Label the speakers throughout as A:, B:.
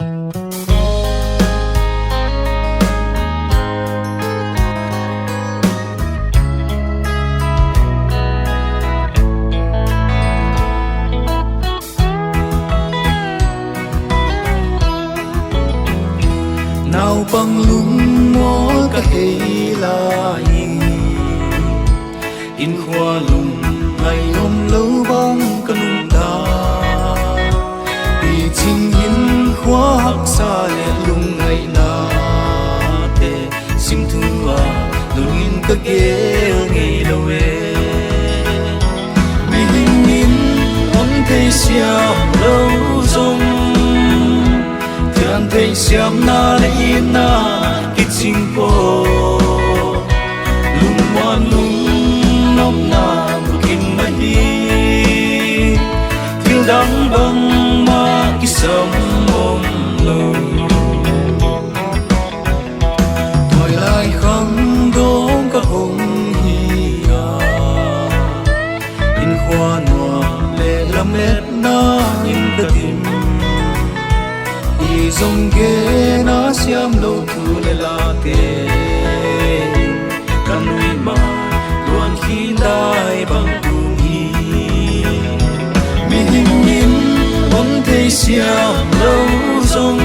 A: nào bằng lung mó cả hay là in khoa lung ngày hôm lâu băng cả lung ta vì chính in khoa hắc xa lệ lung ngày na te sim thua lung in cả ghê ngày lâu mi hình in ôn thấy xiao lâu rong thian thấy xiam na le in na kít sinh po lung moan lung nôm na bukin mai đi thiêu đắng băng ma kí sớm ôm lâu thôi lại khăng đón cả hồng hi in khoa noa lệ làm lết na in đất tim dòng ghé na xiêm lâu thu lệ la te căn nuôi mà luôn khi đại bằng cùng hi mi hình nhìn ôn thấy xiêm lâu dòng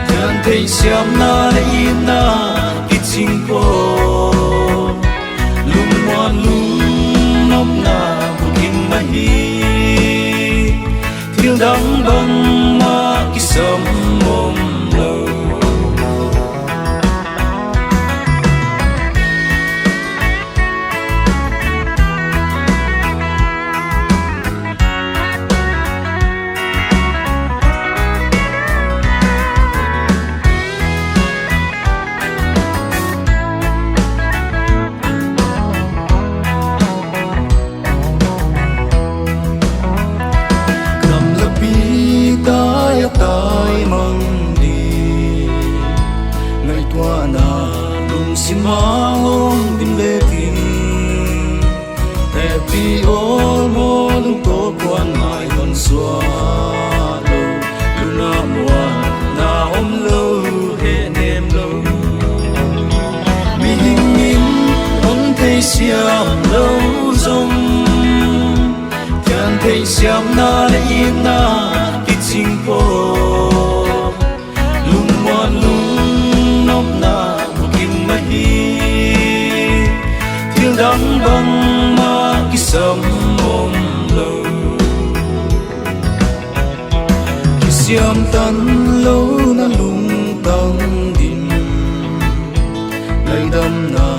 A: thian thấy xiêm na lệ in na kít sinh po lung ngoan lung nôm na bukin mai hi thiêu đắng băng ma kí sớm ôm lâu tai mang đi ngày qua na lung xin ma hong bin le ti happy all mo lung to quan mai con xóa lâu luna mùa na om lâu he nem lâu mi hình in ôn thấy xiam lâu rong thian thấy xiam na le in na sinh po lung moan lung nôm na bukin mai hi thiêu đắng băng ma kí sớm ôm lâu kí xiêm tan lâu na lung tăng din lấy đâm na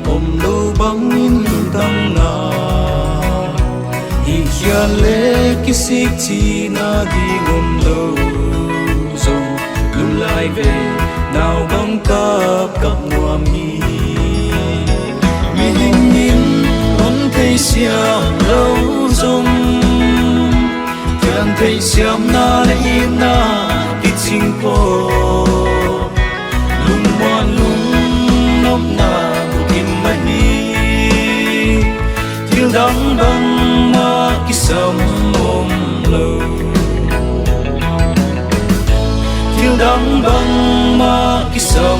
A: ôm lâu băng in lung tăng na hiền lệ kí xích chi na đi ngom lâu dòng lung lại về nào bóng cặp ngoam hi mi hình nhìn ôn thấy xiêm lâu dòng thian thấy xiêm na le in na kít sinh po lung moan lung nôm na bukin mai hi thiêu đắng băng ma kí sớm ôm lâu thiêu đắng băng ma kí sớm